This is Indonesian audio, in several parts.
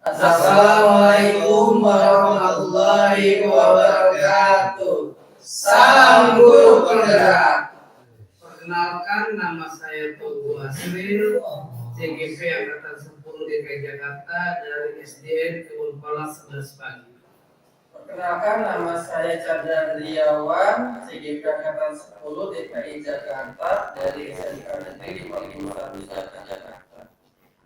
Assalamualaikum warahmatullahi wabarakatuh. Salam guru penggerak. Perkenalkan, nama saya Togu Asril, CGP Angkatan 10 DKI Jakarta dari SDN Kebun Pala 11 Pagi. Perkenalkan, nama saya Chandra Riawan, CGP Angkatan 10 DKI Jakarta dari SMK Negeri 51 Jakarta.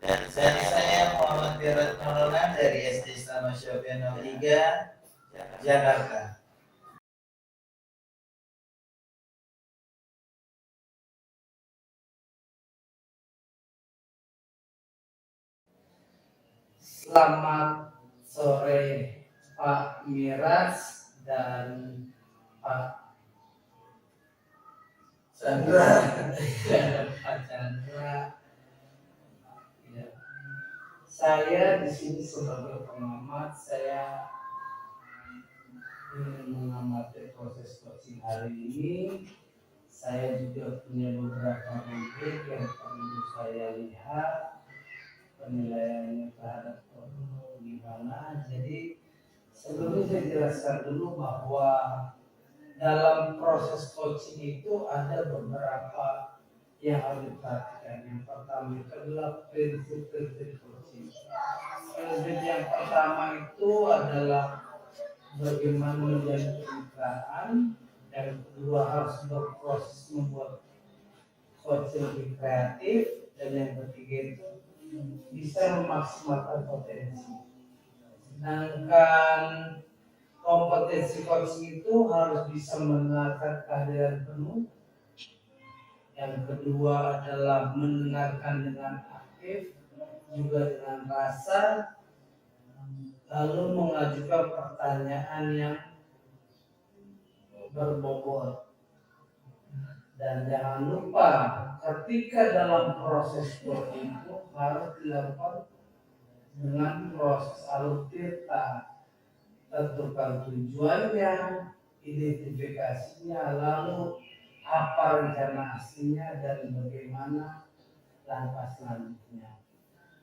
Dan saya Muhammad Firat Maulana dari SD Istana Syafian 03 Jakarta. Selamat sore Pak Miras dan Pak Chandra. Pak Chandra. Saya di sini sebagai pengamat, saya ingin mengamati proses coaching hari ini. Saya juga punya beberapa rubrik yang perlu saya lihat penilaiannya terhadap gimana. Jadi sebelumnya saya jelaskan dulu bahwa dalam proses coaching itu ada beberapa yang harus diperhatikan. Yang pertama itu adalah prinsip-prinsip coaching. Prinsip yang pertama itu adalah bagaimana menjadi kemitraan, yang kedua harus berproses membuat coaching lebih kreatif, dan yang ketiga itu bisa memaksimalkan potensi. Sedangkan kompetensi coaching itu harus bisa mendengarkan kehadiran penuh. Yang kedua adalah mendengarkan dengan aktif, juga dengan rasa, lalu mengajukan pertanyaan yang berbobot. Dan jangan lupa, ketika dalam proses coaching itu harus dilakukan dengan proses alutirta. Tentukan tujuannya, identifikasinya, lalu apa rencana aslinya dan bagaimana langkah selanjutnya.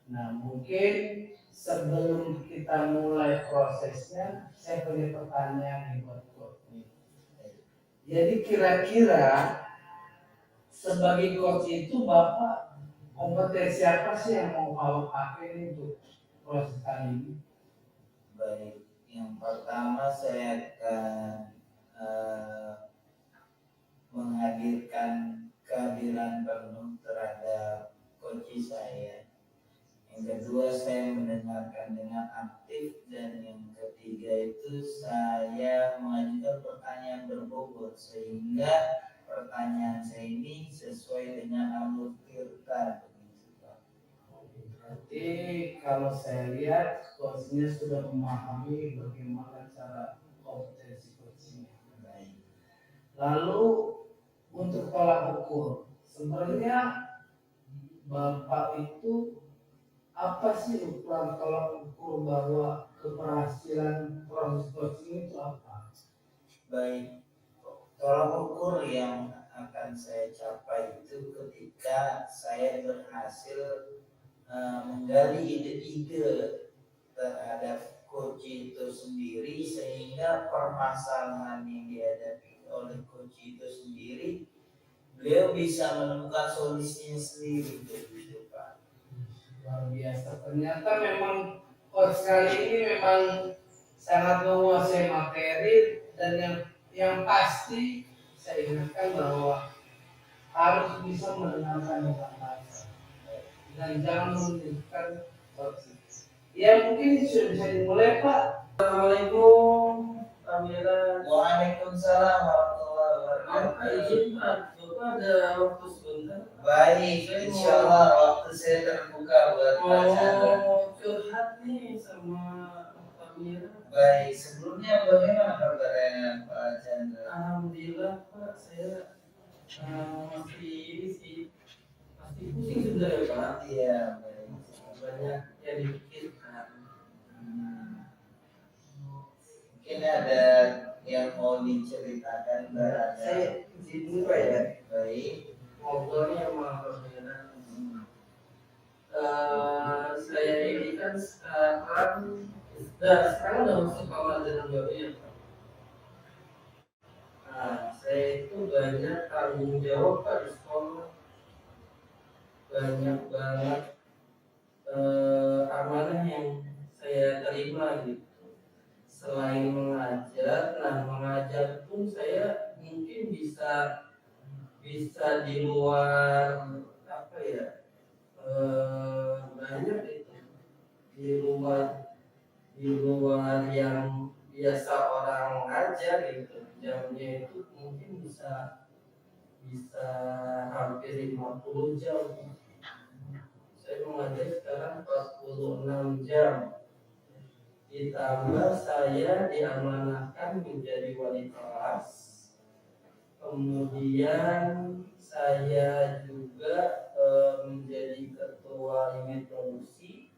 Nah, mungkin sebelum kita mulai prosesnya, saya punya pertanyaan nih buat coach. Jadi kira-kira sebagai coach itu Bapak kompetensi apa sih yang mau Bapak pakai nih untuk proses kali ini? Baik, yang pertama saya akan menghadirkan kehadiran penuh terhadap coach saya. Yang kedua saya mendengarkan dengan aktif, dan yang ketiga itu saya mengajukan pertanyaan berbobot sehingga pertanyaan saya ini sesuai dengan alur tirta. Berarti kalau saya lihat coachnya sudah memahami bagaimana cara kompetensi coachnya. Lalu untuk tolak ukur, sebenarnya Bapak itu apa sih ukuran tolak ukur bahwa keberhasilan proses coaching itu apa? Baik, tolak ukur yang akan saya capai itu ketika saya berhasil menggali ide-ide terhadap coach itu sendiri, sehingga permasalahan yang dihadapi oleh coach itu sendiri beliau bisa menemukan solusinya sendiri, begitu Pak. Luar biasa, ternyata memang coach kali ini memang sangat menguasai materi, dan yang pasti saya ingatkan bahwa harus bisa mendengarkan dengan baik dan jangan menunjukkan coaching. Ya mungkin sudah bisa dimulai Pak. Assalamualaikum, Kamila. Waalaikumsalam warahmatullahi wabarakatuh. Izin Pak, Bapak ada waktu sebentar? Baik, insya Allah waktu saya terbuka buat bacaan. Curhat nih sama Alhamdulillah. Baik, sebelumnya bagaimana kabarnya Pak Chandra? Alhamdulillah Pak, saya masih ini sih, masih pusing sebenarnya Pak. Iya, baik. Banyak yang dipikirkan. Mungkin ada yang mau diceritakan Mbak? Saya izin dulu Pak ya. Baik. Ngobrolnya sama perbedaan. Saya ini kan sekarang udah masuk Ramadan baru ya Pak. Nah, saya itu banyak tanggung jawab Pak di sekolah, banyak banget amanah yang saya terima gitu. Selain mengajar, nah mengajar pun saya mungkin bisa di luar apa ya, banyak itu di luar yang biasa orang ajar gitu. Jamnya itu mungkin bisa hampir 50 jam. Saya mengajar sekarang 46 jam. Ditambah saya diamanahkan menjadi wali kelas. Kemudian saya juga menjadi ketua unit produksi.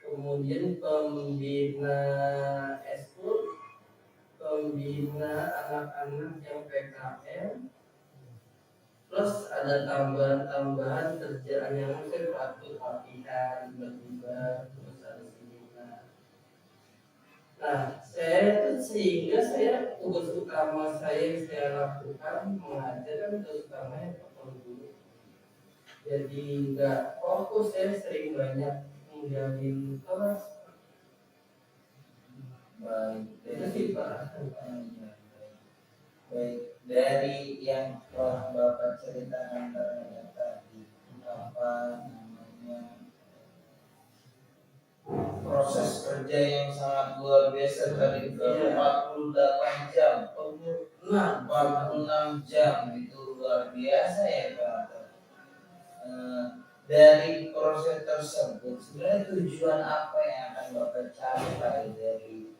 Kemudian pembina eskul, pembina anak-anak yang PKM, plus ada tambahan kerjaan yang saya patut latihan tiba-tiba, terus ada seminar. Nah, sehingga saya tugas utama saya yang saya lakukan mengajar kan tugas utamanya Pak Guru. Jadi nggak fokus, saya sering banyak ninggalin kelas. Baik. Itu sih Pak. Baik, dari yang telah Bapak ceritakan tadi, apa namanya, proses kerja yang sangat luar biasa tadi ke 48 jam, 46 jam itu luar biasa ya Pak. Dari proses tersebut sebenarnya tujuan apa yang akan Bapak capai dari?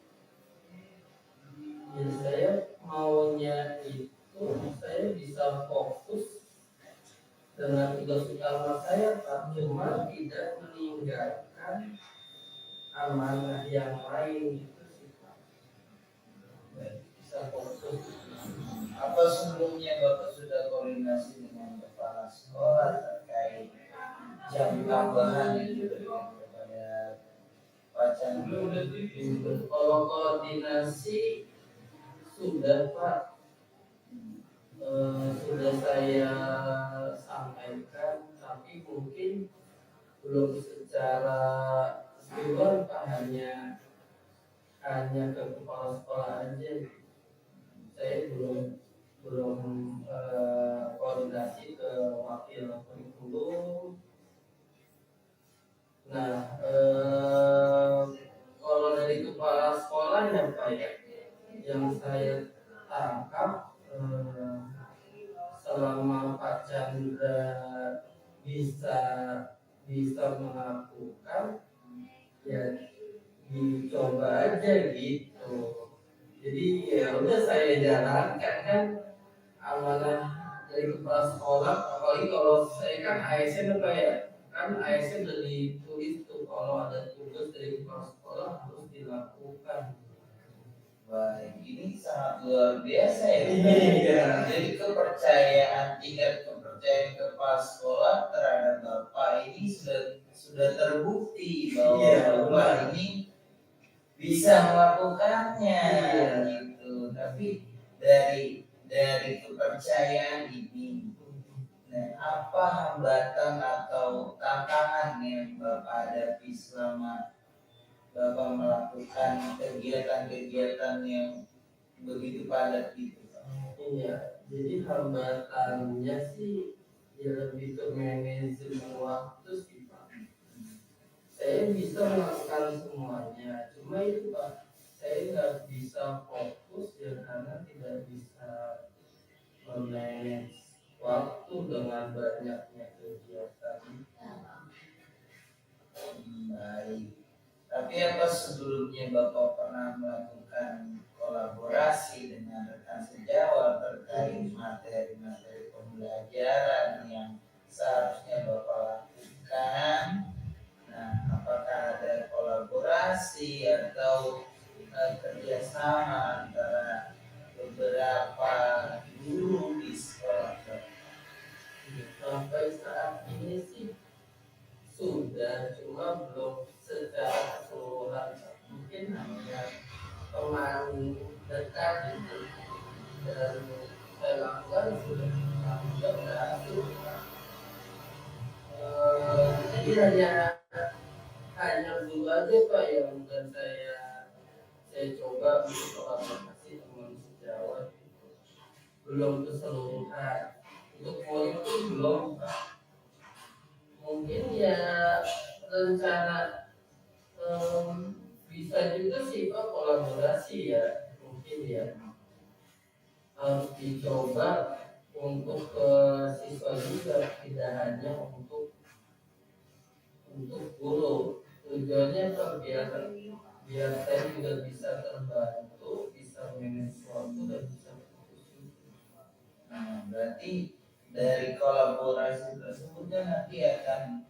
Ya saya maunya itu saya bisa fokus dengan tugas utama saya Pak, cuma tidak meninggalkan amanah yang lain gitu sih Pak. Bisa fokus. Apa sebelumnya Bapak sudah koordinasi dengan kepala sekolah terkait jam tambahan yang diberikan kepada Pak Chandra? Kalau koordinasi sudah Pak, sudah saya sampaikan, tapi mungkin belum secara keseluruhan Pak, hanya ke kepala sekolah aja. Saya belum koordinasi ke wakil kurikulum. Nah, kalau dari kepala sekolah ya Pak ya, yang saya tangkap selama Pak Chandra bisa melakukan, ya dicoba aja gitu. Jadi ya udah saya jalankan kan amanah dari kepala sekolah. Apalagi kalau saya kan ASN apa ya, kan ASN udah ditulis tuh kalau ada tugas dari kepala sekolah harus dilakukan. Baik, ini sangat luar biasa ya. Iya. Jadi tingkat kepercayaan kepala sekolah terhadap Bapak ini sudah terbukti bahwa Bapak ini bisa melakukannya, gitu. Tapi dari kepercayaan ini, nah, apa hambatan atau tantangan yang Bapak hadapi selama Bapak melakukan kegiatan-kegiatan yang begitu padat itu? Iya, jadi hambatannya sih ya lebih ke manajemen waktu sih Pak. Saya bisa melakukan semuanya, cuma itu Pak, saya nggak bisa fokus ya karena tidak bisa memanage waktu dengan banyaknya kegiatan. Baik. Tapi apa sebelumnya Bapak pernah melakukan kolaborasi dengan rekan sejawat terkait materi-materi pembelajaran yang seharusnya Bapak lakukan? Nah, apakah ada kolaborasi atau kerjasama antara beberapa guru di sekolah? Sampai saat ini sih sudah, cuma belum secara keseluruhan, mungkin hanya teman dekat gitu, dan saya lakukan sudah berhasil. Jadi hanya dulu aja Pak yang dan saya coba untuk kolaborasi teman sejawat itu belum keseluruhan, untuk poin itu belum Pak. Mungkin ya rencana bisa juga sih Pak kolaborasi ya, mungkin ya harus dicoba untuk ke siswa juga, tidak hanya untuk guru. Tujuannya Pak biar saya juga bisa terbantu, bisa manage waktu dan bisa fokus. Nah, berarti dari kolaborasi tersebut kan nanti akan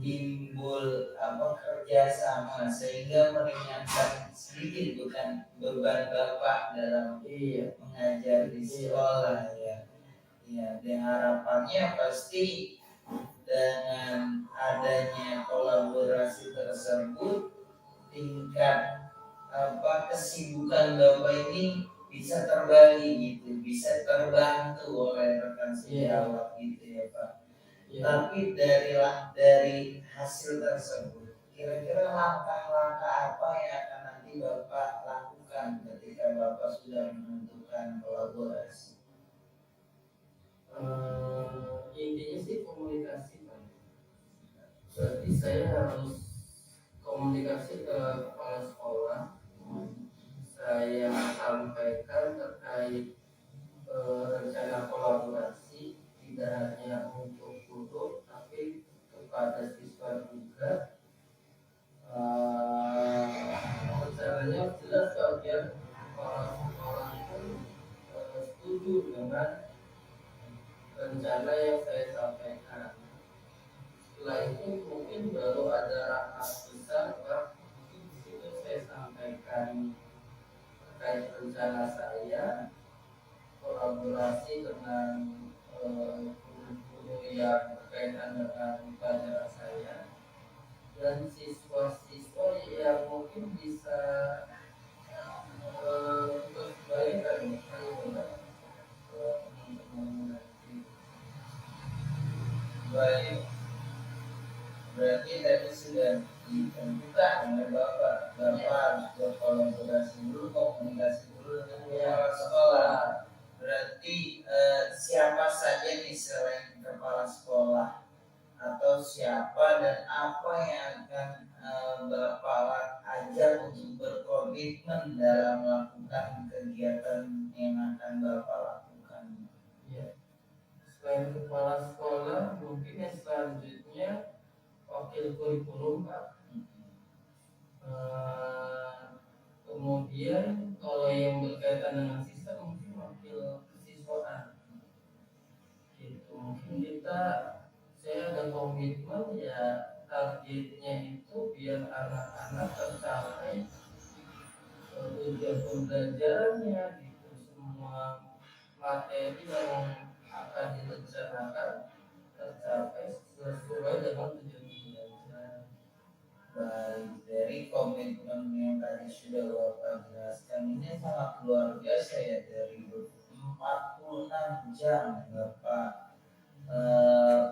timbul kerjasama sehingga meringankan sedikit bukan beban Bapak dalam mengajar di sekolah ya. Ya, dan harapannya pasti dengan adanya kolaborasi tersebut tingkat kesibukan Bapak ini bisa terbagi gitu, bisa terbantu oleh rekan sejawat gitu ya Pak. Tapi dari hasil tersebut, kira-kira langkah-langkah apa yang akan nanti Bapak lakukan ketika Bapak sudah menentukan kolaborasi? Intinya sih komunikasi Pak. Berarti saya harus komunikasi ke kepala sekolah. Saya sampaikan terkait rencana kolaborasi, tidak hanya untuk guru tapi kepada siswa juga. Rencananya jelas bagian kepala sekolah itu setuju dengan rencana yang saya sampaikan. Setelah itu mungkin baru ada rapat besar Pak. Mungkin di situ saya sampaikan terkait rencana saya, kolaborasi dengan guru-guru yang berkaitan dengan pelajaran saya, dan siswa-siswa yang mungkin bisa terus kebaikan teman-teman nanti. Baik, berarti tadi sudah ditentukan oleh Bapak harus berkolaborasi dulu, komunikasi dulu dengan kepala sekolah. Berarti siapa saja nih selain kepala sekolah, atau siapa dan apa yang akan Bapak ajak untuk berkomitmen dalam melakukan kegiatan yang akan Bapak lakukan? Ya. Selain kepala sekolah, mungkin yang selanjutnya wakil kurikulum Pak. Kemudian kalau yang berkaitan dengan sistem mungkin wakil kesiswaan. Gitu. Mungkin saya ada komitmen ya, targetnya itu biar anak-anak tercapai tujuan pembelajarannya gitu, semua materi yang akan direncanakan tercapai sesuai dengan tujuan belajar. Baik, dari komitmen yang tadi sudah Bapak jelaskan ini sangat luar biasa ya, dari 46 jam Bapak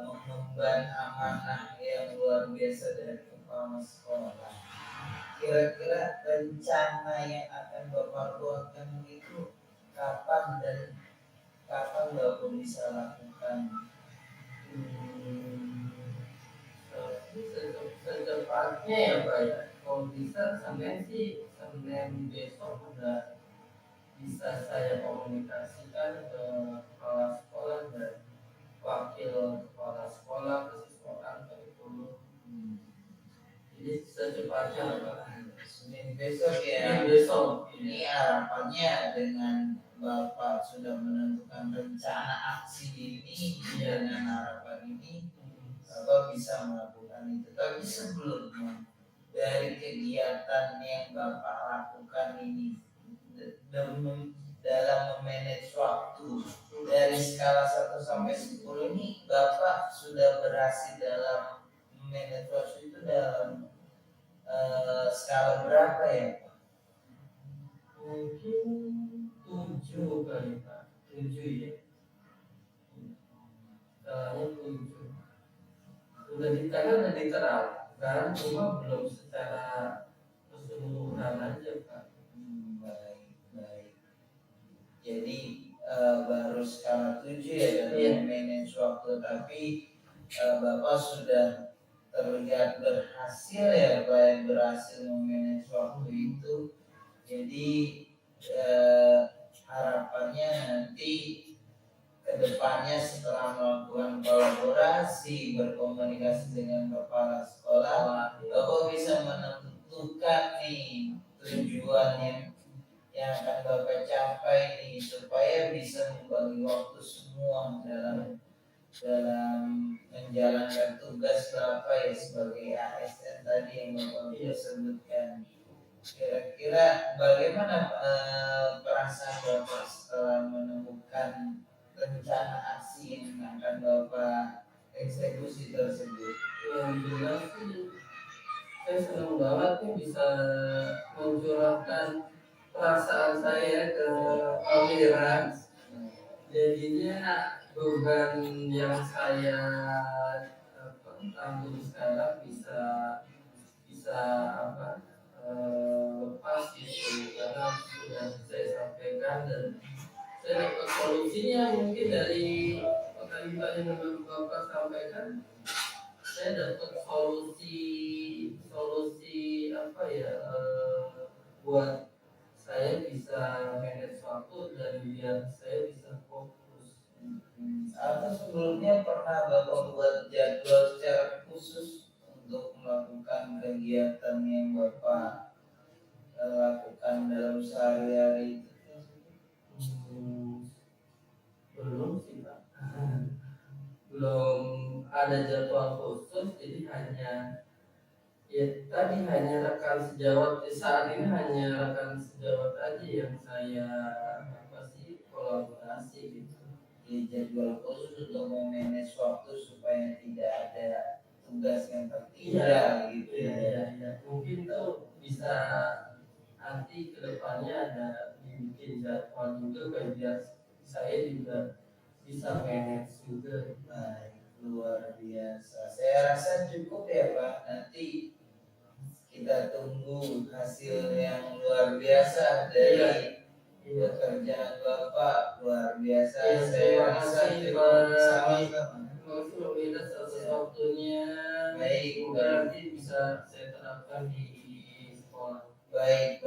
mengemban amanah yang luar biasa dari kepala sekolah. Kira-kira rencana yang akan Bapak buatkan itu kapan dan kapan Bapak bisa lakukan? Secepatnya ya Pak ya. Kalau bisa Senin besok udah bisa saya komunikasikan ke kepala sekolah dan wakil kepala sekolah, kesiswaan, kurikulum. Jadi jadi secepatnya Pak. Senin besok ya. Senin besok. Ini harapannya dengan Bapak sudah menentukan rencana aksi ini, dengan harapan ini Bapak bisa melakukan itu. Tapi sebelumnya dari kegiatan yang Bapak lakukan ini dalam memanage waktu dari skala 1 sampai 10 ini Bapak sudah berhasil dalam memanage waktu itu dalam skala berapa ya Pak? Mungkin 7 kali Pak, 7 ya. Skalanya 7. Udah diterapkan, cuma belum secara keseluruhan aja Pak. Baik, baik. Jadi baru skala 7 ya dalam manage waktu, tapi Bapak sudah terlihat berhasil ya Pak, berhasil memanage waktu itu. Jadi harapannya nanti kedepannya setelah melakukan kolaborasi, berkomunikasi dengan kepala sekolah, Bapak bisa menentukan nih tujuan yang akan Bapak capai nih, supaya bisa membagi waktu semua dalam menjalankan tugas Bapak ya sebagai ASN tadi yang Bapak sebutkan. Kira-kira bagaimana perasaan Bapak setelah menemukan rencana aksi yang akan Bapak eksekusi tersebut? Yang jelas sih saya senang banget nih bisa mencurahkan perasaan saya ke Almira. Jadinya beban yang saya tanggung sekarang bisa lepas gitu, karena sudah saya sampaikan dan saya dapat solusinya. Mungkin dari tadi yang Bapak sampaikan, saya dapat solusi apa ya, buat saya bisa manage waktu dan biar saya bisa fokus. Atau sebelumnya pernah Bapak buat jadwal secara khusus untuk melakukan kegiatan yang Bapak lakukan dalam sehari-hari itu? Belum sih Pak. Belum ada jadwal khusus, jadi hanya rekan sejawat saat ini, hanya rekan sejawat aja yang saya kolaborasi gitu. Di jadwal khusus untuk memanage waktu supaya tidak ada tugas yang tertinggal gitu ya. Mungkin tuh bisa nanti kedepannya ada dibikin jadwal juga biar saya juga bisa manage juga. Baik, luar biasa. Saya rasa cukup ya Pak. Nanti kita tunggu hasil yang luar biasa dari pekerjaan Bapak, luar biasa. Saya rasa cukup. Sama-sama. Terima kasih waktunya. Baik, nanti bisa saya terapkan di sekolah. Baik.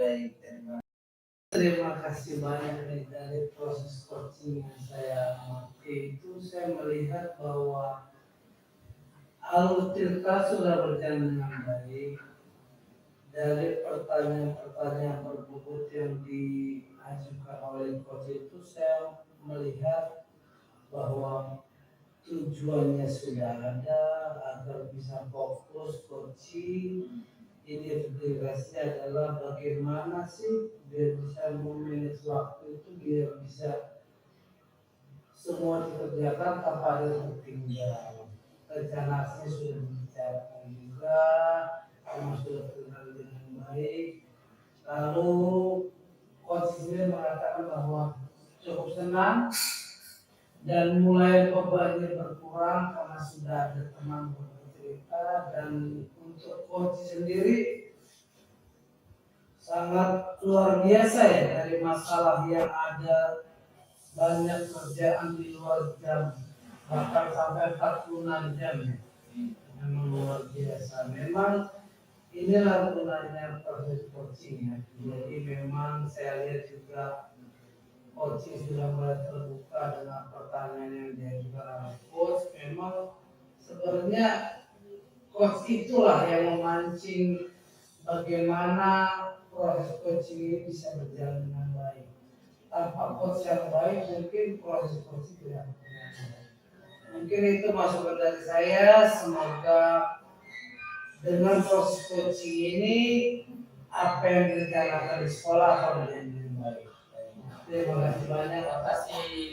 Terima kasih banyak dari proses coaching yang saya amati itu. Saya melihat bahwa alur cerita sudah berjalan dengan baik. Dari pertanyaan-pertanyaan berbobot yang diajukan oleh coach itu, saya melihat bahwa tujuannya sudah ada agar bisa fokus coaching. Integrasi adalah bagaimana sih biar bisa memanage waktu itu, biar bisa semua dikerjakan tanpa ada yang tertinggal. Rencana sudah dibicarakan juga, semua sudah terkenal dengan baik. Lalu coach sendiri mengatakan bahwa cukup senang dan mulai bebannya berkurang karena sudah ada teman bercerita. Dan untuk coach sendiri sangat luar biasa ya, dari masalah yang ada banyak kerjaan di luar jam, bahkan sampai 46 jam ya. Memang luar biasa. Memang inilah gunanya proses coaching ya. Jadi memang saya lihat juga coaching sudah mulai terbuka dengan pertanyaan yang diajukan oleh coach. Memang sebenarnya coach itulah yang memancing bagaimana proses coaching ini bisa berjalan dengan baik. Tanpa coach yang baik mungkin proses coaching tidak akan berjalan. Mungkin itu masukan dari saya. Semoga dengan proses coaching ini apa yang direncanakan di sekolah akan menjadi lebih baik. Terima kasih banyak. Terima kasih.